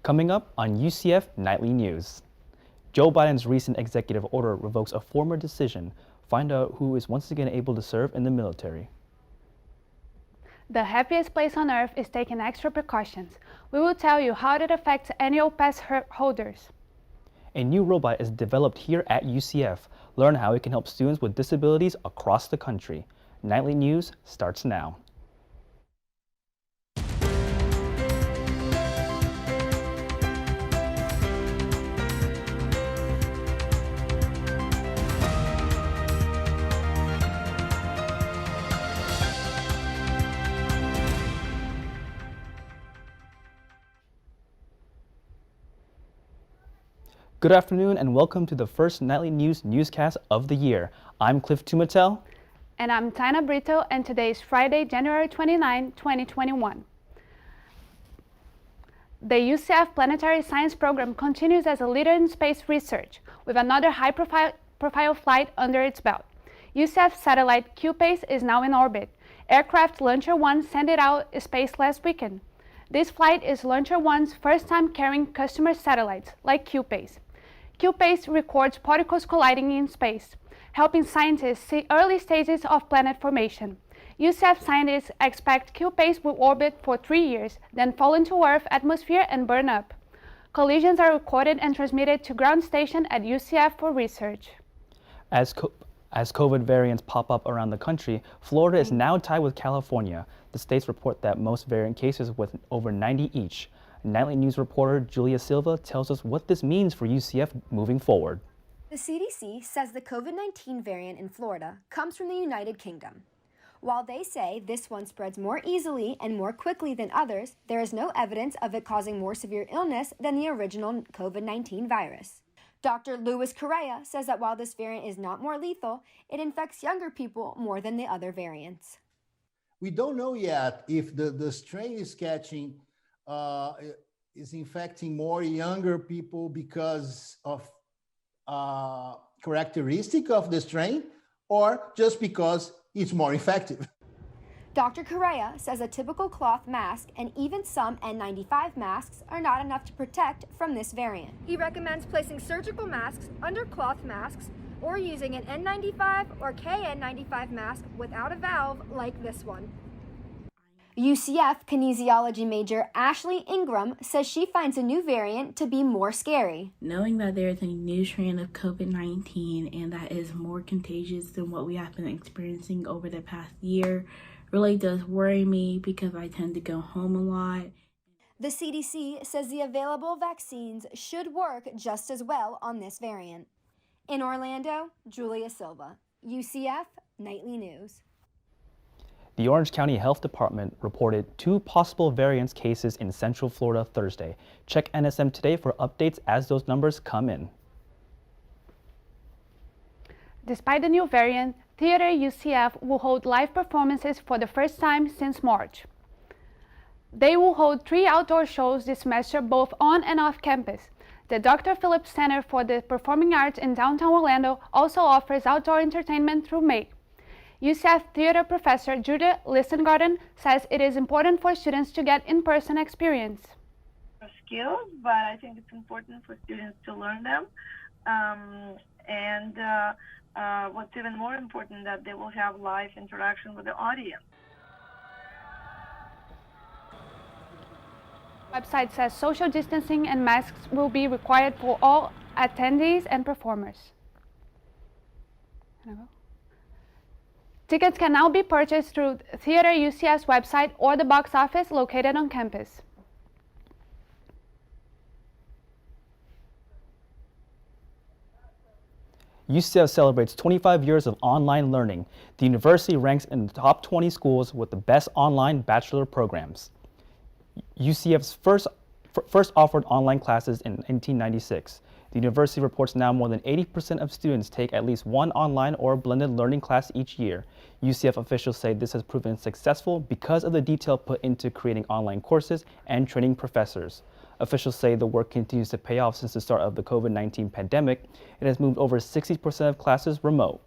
Coming up on UCF Nightly News. Joe Biden's recent executive order revokes a former decision. Find out who is once again able to serve in the military. The happiest place on earth is taking extra precautions. We will tell you how it affects annual pass holders. A new robot is developed here at UCF. Learn how it can help students with disabilities across the country. Nightly News starts now. Good afternoon and welcome to the first Nightly News newscast of the year. I'm Tumetel. And I'm Taynna Brito, and today is Friday, January 29, 2021. The UCF Planetary Science Program continues as a leader in space research, with another high-profile flight under its belt. UCF satellite Q-Pace is now in orbit. Aircraft Launcher 1 sent it out of space last weekend. This flight is Launcher 1's first time carrying customer satellites, like Q-Pace. Q-Pace records particles colliding in space, helping scientists see early stages of planet formation. UCF scientists expect Q-Pace will orbit for 3 years, then fall into Earth's atmosphere and burn up. Collisions are recorded and transmitted to ground station at UCF for research. As COVID variants pop up around the country, Florida is now tied with California. The states report that most variant cases with over 90 each. Nightly News reporter Julia Silva tells us what this means for UCF moving forward. The CDC says the COVID-19 variant in Florida comes from the United Kingdom. While they say this one spreads more easily and more quickly than others, there is no evidence of it causing more severe illness than the original COVID-19 virus. Dr. Luis Correa says that while this variant is not more lethal, it infects younger people more than the other variants. We don't know yet if the strain is catching is infecting more younger people because of characteristic of the strain or just because it's more effective. Dr. Correa says a typical cloth mask and even some N95 masks are not enough to protect from this variant. He recommends placing surgical masks under cloth masks or using an N95 or KN95 mask without a valve like this one. UCF kinesiology major Ashley Ingram says she finds a new variant to be more scary. Knowing that there is a new strain of COVID-19 and that is more contagious than what we have been experiencing over the past year really does worry me because I tend to go home a lot. The CDC says the available vaccines should work just as well on this variant. In Orlando, Julia Silva, UCF Nightly News. The Orange County Health Department reported 2 possible variant cases in Central Florida Thursday. Check NSM Today for updates as those numbers come in. Despite the new variant, Theater UCF will hold live performances for the first time since March. They will hold 3 outdoor shows this semester, both on and off campus. The Dr. Phillips Center for the Performing Arts in downtown Orlando also offers outdoor entertainment through May. UCF theater professor Judah Listengarten says it is important for students to get in-person experience. Skills, but I think it's important for students to learn them. What's even more important, that they will have live interaction with the audience. The website says social distancing and masks will be required for all attendees and performers. Tickets can now be purchased through Theater UCF's website or the box office located on campus. UCF celebrates 25 years of online learning. The university ranks in the top 20 schools with the best online bachelor programs. UCF's first offered online classes in 1996. The university reports now more than 80% of students take at least one online or blended learning class each year. UCF officials say this has proven successful because of the detail put into creating online courses and training professors. Officials say the work continues to pay off since the start of the COVID-19 pandemic. It has moved over 60% of classes remote.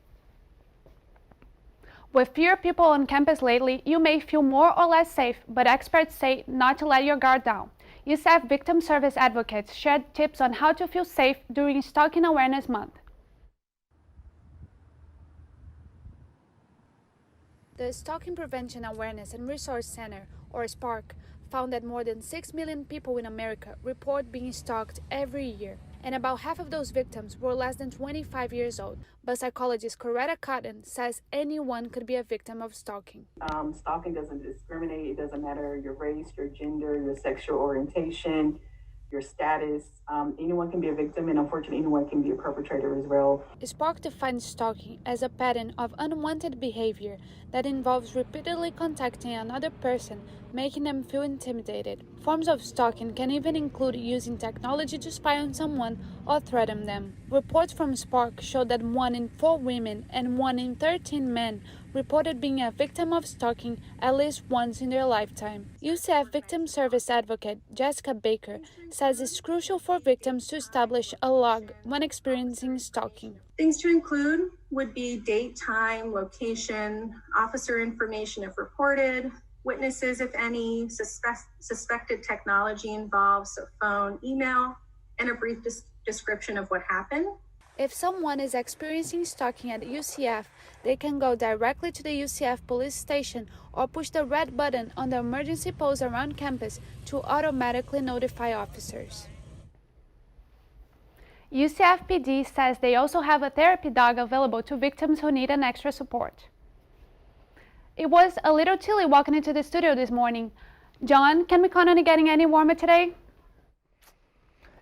With fewer people on campus lately, you may feel more or less safe, but experts say not to let your guard down. UCF Victim Service Advocates shared tips on how to feel safe during Stalking Awareness Month. The Stalking Prevention Awareness and Resource Center, or SPARC, found that more than 6 million people in America report being stalked every year, and about half of those victims were less than 25 years old. But psychologist Coretta Cotton says anyone could be a victim of stalking. Stalking doesn't discriminate. It doesn't matter your race, your gender, your sexual orientation, your status. Anyone can be a victim, and unfortunately, anyone can be a perpetrator as well. SPARC defines stalking as a pattern of unwanted behavior that involves repeatedly contacting another person, making them feel intimidated. Forms of stalking can even include using technology to spy on someone or threaten them. Reports from SPARC show that 1 in 4 women and 1 in 13 men reported being a victim of stalking at least once in their lifetime. UCF Victim Service Advocate Jessica Baker says it's crucial for victims to establish a log when experiencing stalking. Things to include would be date, time, location, officer information if reported, witnesses if any, suspected technology involved, so phone, email, and a brief description of what happened. If someone is experiencing stalking at UCF, they can go directly to the UCF police station or push the red button on the emergency post around campus to automatically notify officers. UCF PD says they also have a therapy dog available to victims who need an extra support. It was a little chilly walking into the studio this morning. John, can we count on it getting any warmer today?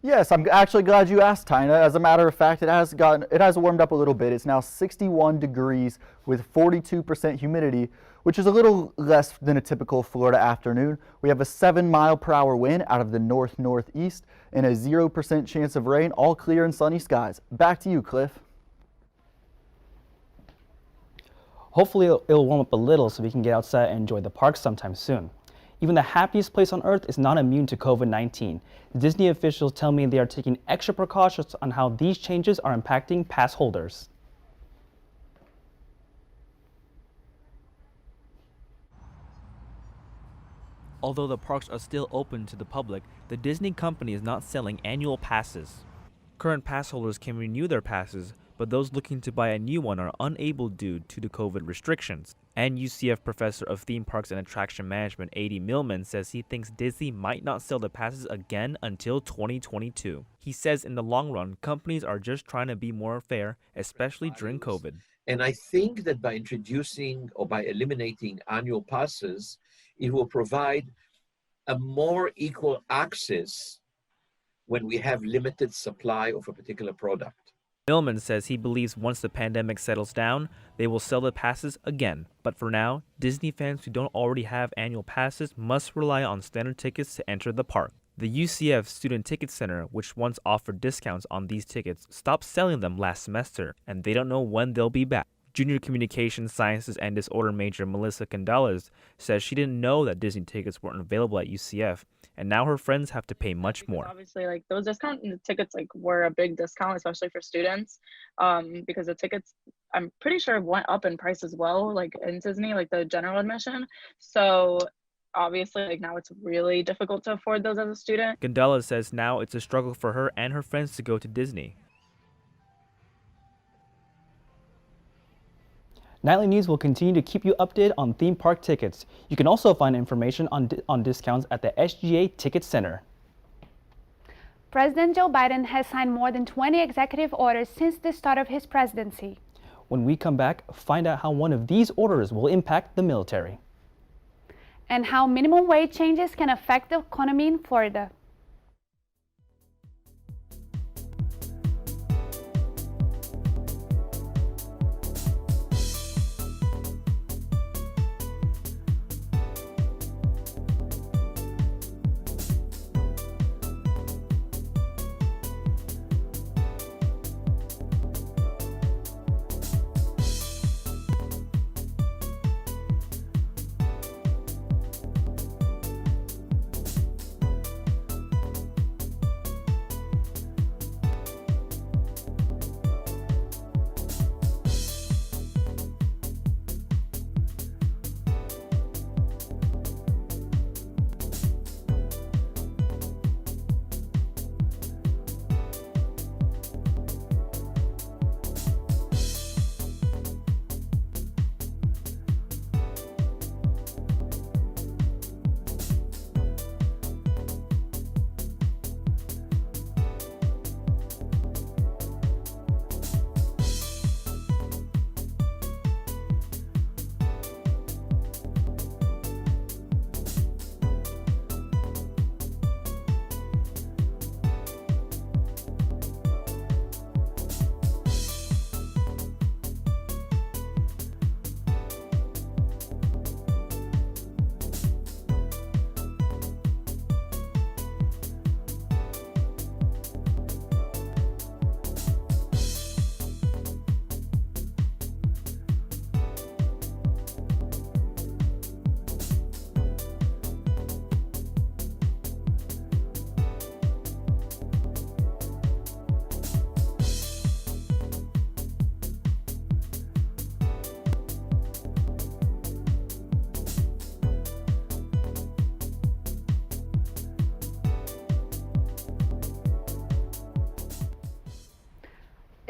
Yes, I'm actually glad you asked, Taynna. As a matter of fact, it has warmed up a little bit. It's now 61 degrees with 42% humidity, which is a little less than a typical Florida afternoon. We have a 7-mile-per-hour wind out of the north-northeast and a 0% chance of rain, all clear and sunny skies. Back to you, Cliff. Hopefully it'll warm up a little so we can get outside and enjoy the park sometime soon. Even the happiest place on earth is not immune to COVID-19. Disney officials tell me they are taking extra precautions on how these changes are impacting pass holders. Although the parks are still open to the public, the Disney company is not selling annual passes. Current pass holders can renew their passes, but those looking to buy a new one are unable due to the COVID restrictions. And UCF professor of theme parks and attraction management A.D. Millman says he thinks Disney might not sell the passes again until 2022. He says in the long run, companies are just trying to be more fair, especially during COVID. And I think that by introducing or by eliminating annual passes, it will provide a more equal access when we have limited supply of a particular product. Millman says he believes once the pandemic settles down, they will sell the passes again. But for now, Disney fans who don't already have annual passes must rely on standard tickets to enter the park. The UCF Student Ticket Center, which once offered discounts on these tickets, stopped selling them last semester, and they don't know when they'll be back. Junior Communication Sciences and Disorder major Melissa Candales says she didn't know that Disney tickets weren't available at UCF, and now her friends have to pay much more. Obviously, like those discount tickets, like were a big discount, especially for students, because the tickets, I'm pretty sure, went up in price as well, like in Disney, like the general admission. So obviously, like now it's really difficult to afford those as a student. Candales says now it's a struggle for her and her friends to go to Disney. Nightly News will continue to keep you updated on theme park tickets. You can also find information on discounts at the SGA Ticket Center. President Joe Biden has signed more than 20 executive orders since the start of his presidency. When we come back, find out how one of these orders will impact the military. And how minimum wage changes can affect the economy in Florida.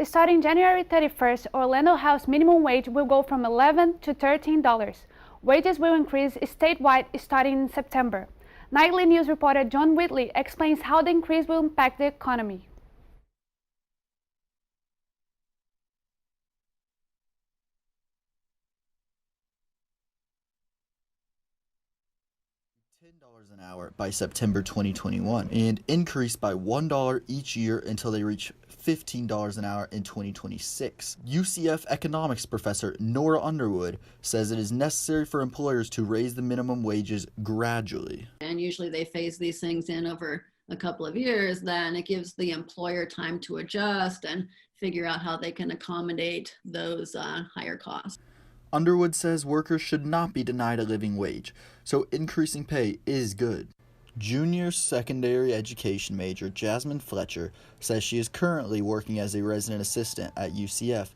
Starting January 31st, Orlando House minimum wage will go from $11 to $13. Wages will increase statewide starting in September. Nightly News reporter John Whitley explains how the increase will impact the economy. $10 an hour by September 2021 and increase by $1 each year until they reach $15 an hour in 2026. UCF economics professor Nora Underwood says it is necessary for employers to raise the minimum wages gradually. And usually they phase these things in over a couple of years, then it gives the employer time to adjust and figure out how they can accommodate those higher costs. Underwood says workers should not be denied a living wage, so increasing pay is good. Junior secondary education major Jasmine Fletcher says she is currently working as a resident assistant at UCF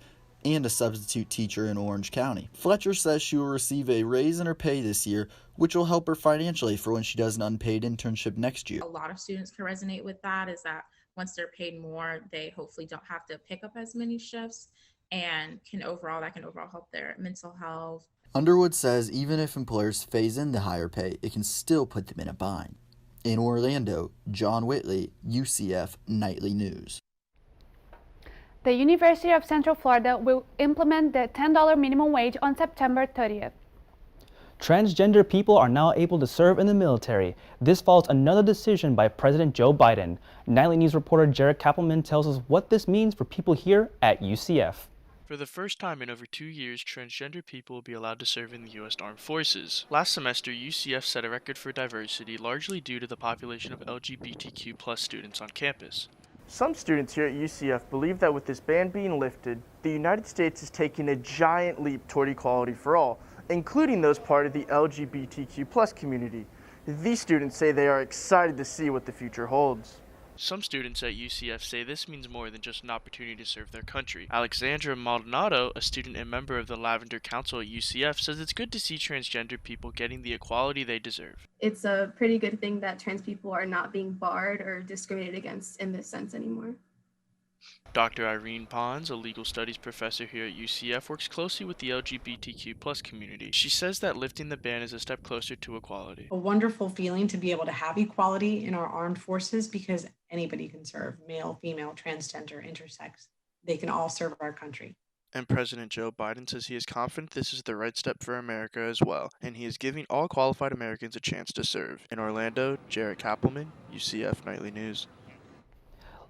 and a substitute teacher in Orange County. Fletcher says she will receive a raise in her pay this year, which will help her financially for when she does an unpaid internship next year. A lot of students can resonate with that, is that once they're paid more, they hopefully don't have to pick up as many shifts, and that can overall help their mental health. Underwood says even if employers phase in the higher pay, it can still put them in a bind. In Orlando, John Whitley, UCF Knightly News. The University of Central Florida will implement the $10 minimum wage on September 30th. Transgender people are now able to serve in the military. This follows another decision by President Joe Biden. Nightly News reporter Jared Kappelman tells us what this means for people here at UCF. For the first time in over 2 years, transgender people will be allowed to serve in the U.S. Armed Forces. Last semester, UCF set a record for diversity, largely due to the population of LGBTQ+ students on campus. Some students here at UCF believe that with this ban being lifted, the United States is taking a giant leap toward equality for all, including those part of the LGBTQ+ community. These students say they are excited to see what the future holds. Some students at UCF say this means more than just an opportunity to serve their country. Alexandra Maldonado, a student and member of the Lavender Council at UCF, says it's good to see transgender people getting the equality they deserve. It's a pretty good thing that trans people are not being barred or discriminated against in this sense anymore. Dr. Irene Pons, a legal studies professor here at UCF, works closely with the LGBTQ+ community. She says that lifting the ban is a step closer to equality. A wonderful feeling to be able to have equality in our armed forces, because anybody can serve, male, female, transgender, intersex. They can all serve our country. And President Joe Biden says he is confident this is the right step for America as well, and he is giving all qualified Americans a chance to serve. In Orlando, Jared Kappelman, UCF Nightly News.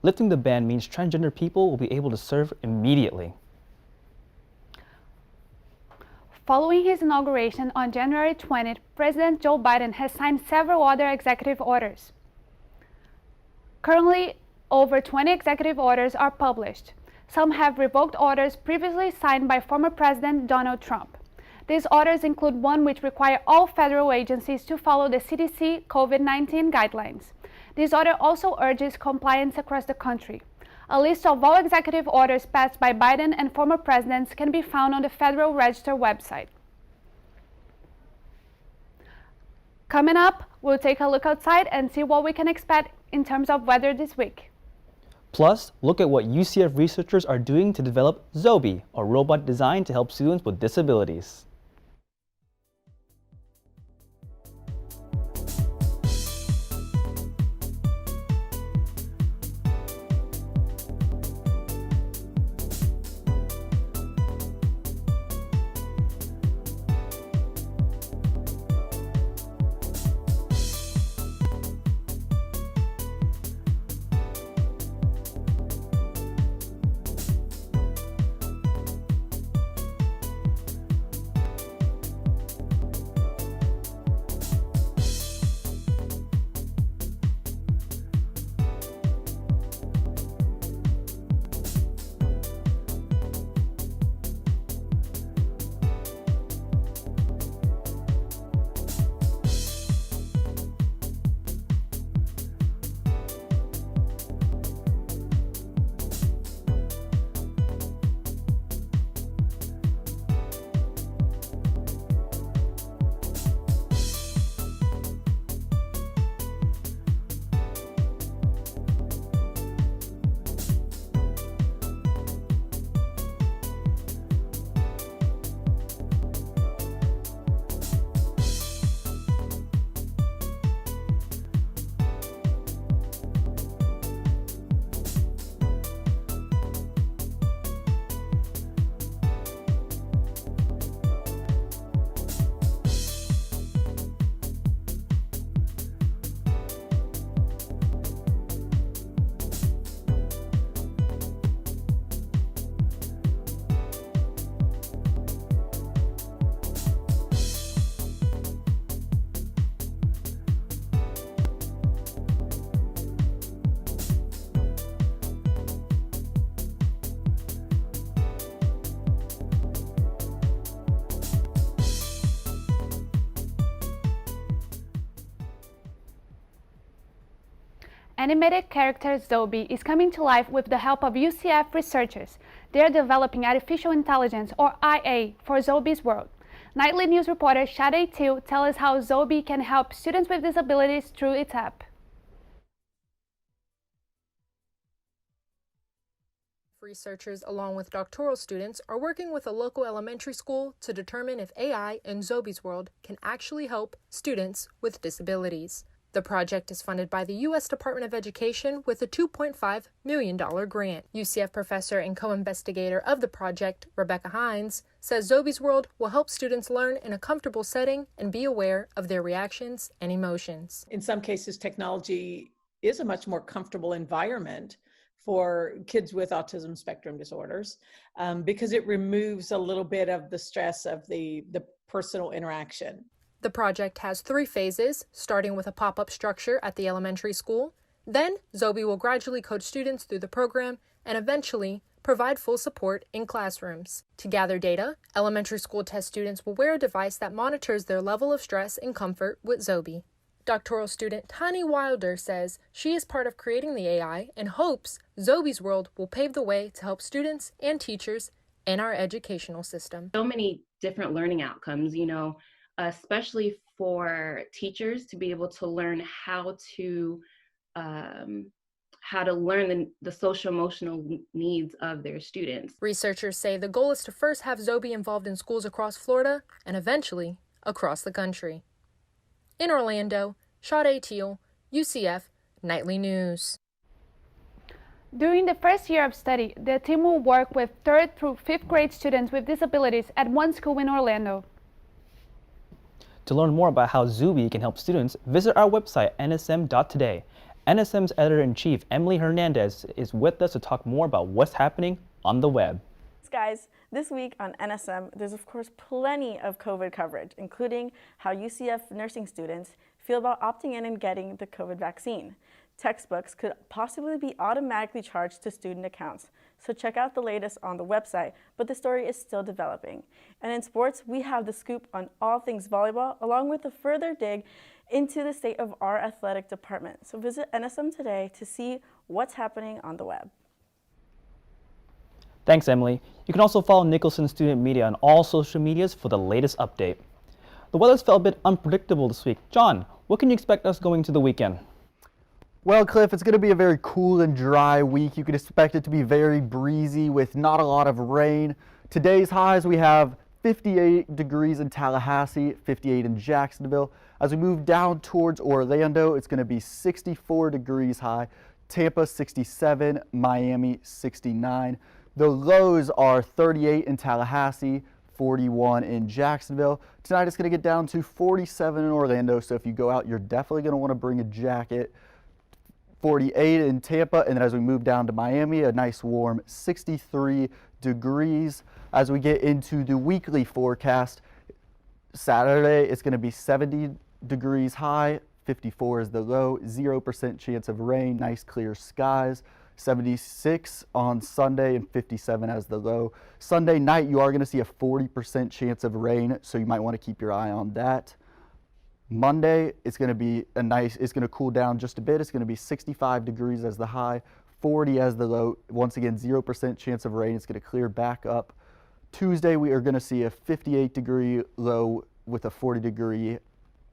Lifting the ban means transgender people will be able to serve immediately. Following his inauguration on January 20th, President Joe Biden has signed several other executive orders. Currently, over 20 executive orders are published. Some have revoked orders previously signed by former President Donald Trump. These orders include one which require all federal agencies to follow the CDC COVID-19 guidelines. This order also urges compliance across the country. A list of all executive orders passed by Biden and former presidents can be found on the Federal Register website. Coming up, we'll take a look outside and see what we can expect in terms of weather this week. Plus, look at what UCF researchers are doing to develop Zobi, a robot designed to help students with disabilities. Animated character Zobi is coming to life with the help of UCF researchers. They are developing artificial intelligence, or IA, for Zobi's world. Nightly News reporter Sade Till tells us how Zobi can help students with disabilities through its app. Researchers, along with doctoral students, are working with a local elementary school to determine if AI in Zobi's world can actually help students with disabilities. The project is funded by the U.S. Department of Education with a $2.5 million grant. UCF professor and co-investigator of the project, Rebecca Hines, says Zobi's world will help students learn in a comfortable setting and be aware of their reactions and emotions. In some cases, technology is a much more comfortable environment for kids with autism spectrum disorders because it removes a little bit of the stress of the personal interaction. The project has 3 phases, starting with a pop-up structure at the elementary school. Then, Zobi will gradually coach students through the program and eventually provide full support in classrooms. To gather data, elementary school test students will wear a device that monitors their level of stress and comfort with Zobi. Doctoral student Tani Wilder says she is part of creating the AI and hopes Zobi's world will pave the way to help students and teachers in our educational system. So many different learning outcomes, especially for teachers to be able to learn how to learn the social emotional needs of their students. Researchers say the goal is to first have Zobi involved in schools across Florida and eventually across the country. In Orlando, Sade Till, UCF Nightly News. During the first year of study, the team will work with 3rd through 5th grade students with disabilities at one school in Orlando. To learn more about how Zobi can help students, visit our website, nsm.today. NSM's editor-in-chief, Emily Hernandez, is with us to talk more about what's happening on the web. Guys, this week on NSM, there's of course plenty of COVID coverage, including how UCF nursing students feel about opting in and getting the COVID vaccine. Textbooks could possibly be automatically charged to student accounts, so check out the latest on the website, but the story is still developing. And in sports, we have the scoop on all things volleyball, along with a further dig into the state of our athletic department. So visit NSM today to see what's happening on the web. Thanks, Emily. You can also follow Nicholson Student Media on all social medias for the latest update. The weather's felt a bit unpredictable this week. John, what can you expect us going to the weekend? Well, Cliff, it's going to be a very cool and dry week. You can expect it to be very breezy with not a lot of rain. Today's highs, we have 58 degrees in Tallahassee, 58 in Jacksonville. As we move down towards Orlando, it's going to be 64 degrees high, Tampa 67, Miami 69. The lows are 38 in Tallahassee, 41 in Jacksonville. Tonight it's going to get down to 47 in Orlando, so if you go out, you're definitely going to want to bring a jacket. 48 in Tampa, and then as we move down to Miami, a nice warm 63 degrees. As we get into the weekly forecast, Saturday it's going to be 70 degrees high, 54 is the low, 0% chance of rain, nice clear skies. 76 on Sunday and 57 as the low. Sunday night you are going to see a 40% chance of rain, so you might want to keep your eye on that. Monday, it's going to be it's going to cool down just a bit. It's going to be 65 degrees as the high, 40 as the low. Once again, 0% chance of rain. It's going to clear back up. Tuesday, we are going to see a 58 degree low with a 40 degree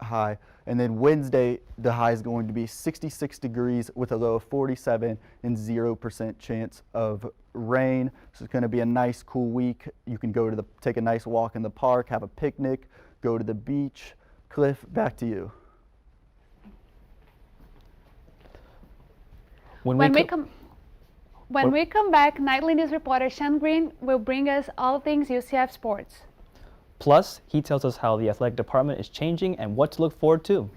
high. And then Wednesday, the high is going to be 66 degrees with a low of 47 and 0% chance of rain. So it's going to be a nice cool week. You can go to take a nice walk in the park, have a picnic, go to the beach. Cliff, back to you. When we come back, Nightly News reporter Sean Green will bring us all things UCF sports. Plus, he tells us how the athletic department is changing and what to look forward to.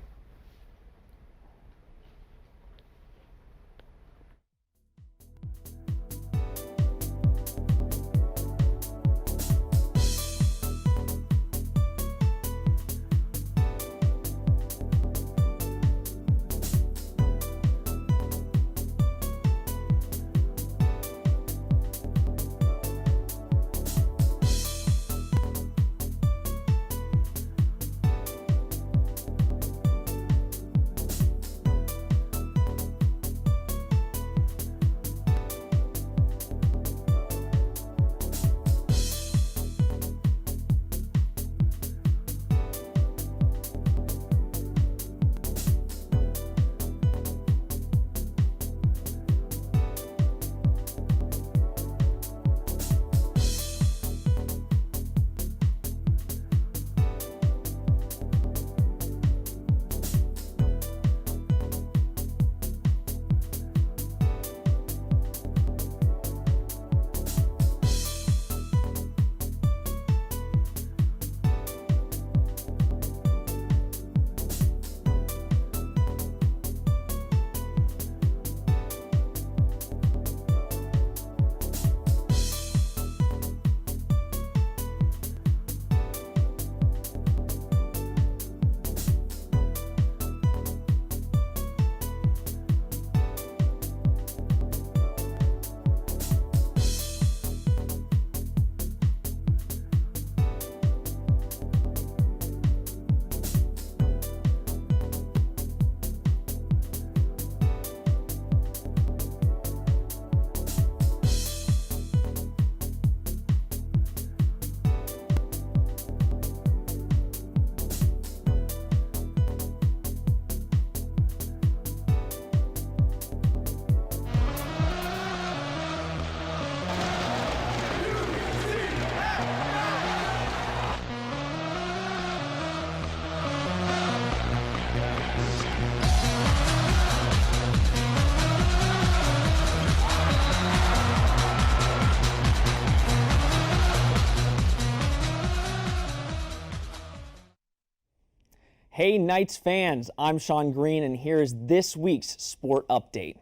Hey Knights fans, I'm Sean Green and here is this week's sport update.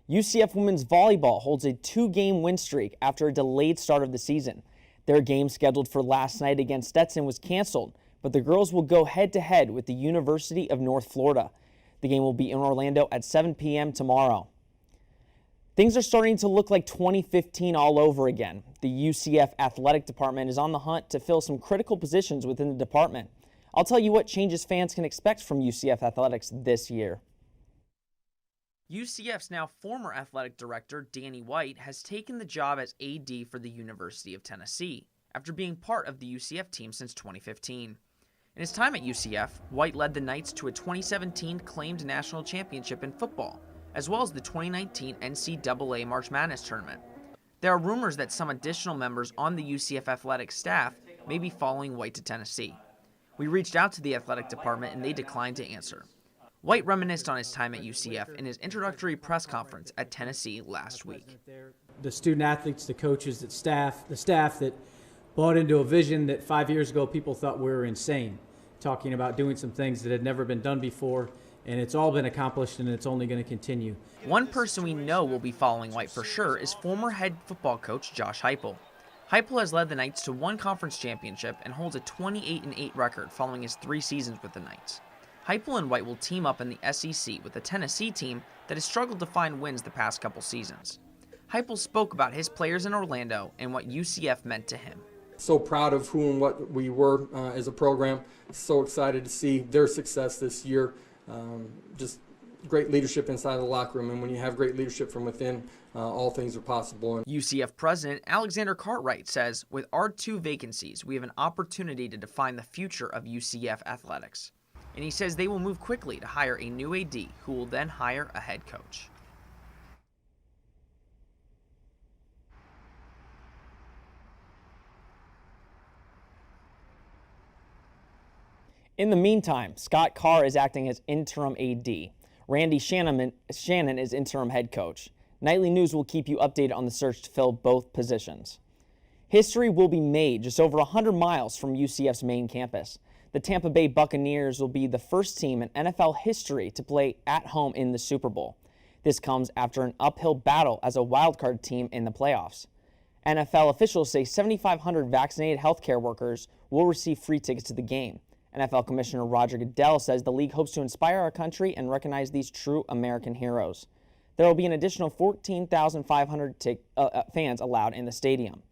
UCF women's volleyball holds a 2-game win streak after a delayed start of the season. Their game scheduled for last night against Stetson was canceled, but the girls will go head-to-head with the University of North Florida. The game will be in Orlando at 7 p.m. tomorrow. Things are starting to look like 2015 all over again. The UCF athletic department is on the hunt to fill some critical positions within the department. I'll tell you what changes fans can expect from UCF athletics this year. UCF's now former athletic director, Danny White, has taken the job as AD for the University of Tennessee, after being part of the UCF team since 2015. In his time at UCF, White led the Knights to a 2017 claimed national championship in football, as well as the 2019 NCAA March Madness tournament. There are rumors that some additional members on the UCF athletics staff may be following White to Tennessee. We reached out to the athletic department and they declined to answer. White reminisced on his time at UCF in his introductory press conference at Tennessee last week. The student athletes, the coaches, the staff that bought into a vision that 5 years ago people thought we were insane, talking about doing some things that had never been done before, and it's all been accomplished and it's only going to continue. One person we know will be following White for sure is former head football coach Josh Heupel. Heupel has led the Knights to 1 conference championship and holds a 28-8 record following his 3 seasons with the Knights. Heupel and White will team up in the SEC with a Tennessee team that has struggled to find wins the past couple seasons. Heupel spoke about his players in Orlando and what UCF meant to him. So proud of who and what we were as a program. So excited to see their success this year. Just great leadership inside the locker room, and when you have great leadership from within, all things are possible. UCF President Alexander Cartwright says, with our 2 vacancies, we have an opportunity to define the future of UCF athletics. And he says they will move quickly to hire a new AD who will then hire a head coach. In the meantime, Scott Carr is acting as interim AD. Randy Shannon is interim head coach. Nightly News will keep you updated on the search to fill both positions. History will be made just over 100 miles from UCF's main campus. The Tampa Bay Buccaneers will be the first team in NFL history to play at home in the Super Bowl. This comes after an uphill battle as a wildcard team in the playoffs. NFL officials say 7,500 vaccinated healthcare workers will receive free tickets to the game. NFL Commissioner Roger Goodell says the league hopes to inspire our country and recognize these true American heroes. There will be an additional 14,500 fans allowed in the stadium.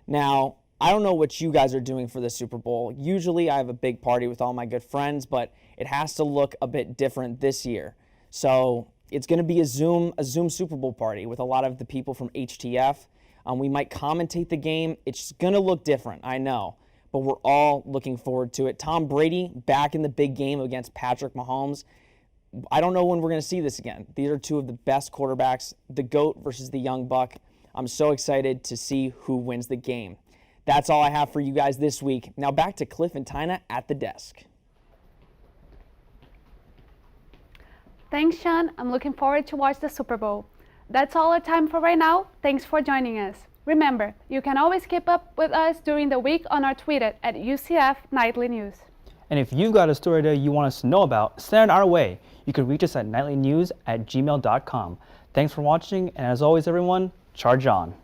Now, I don't know what you guys are doing for the Super Bowl. Usually I have a big party with all my good friends, but it has to look a bit different this year. So it's going to be a Zoom Super Bowl party with a lot of the people from HTF. We might commentate the game. It's going to look different, I know, but we're all looking forward to it. Tom Brady back in the big game against Patrick Mahomes. I don't know when we're going to see this again. These are 2 of the best quarterbacks, the GOAT versus the young buck. I'm so excited to see who wins the game. That's all I have for you guys this week. Now back to Cliff and Taynna at the desk. Thanks, Sean. I'm looking forward to watch the Super Bowl. That's all our time for right now. Thanks for joining us. Remember, you can always keep up with us during the week on our Twitter at UCF Knightly News. And if you've got a story that you want us to know about, send it our way. You can reach us at nightlynews@gmail.com. Thanks for watching, and as always, everyone, charge on.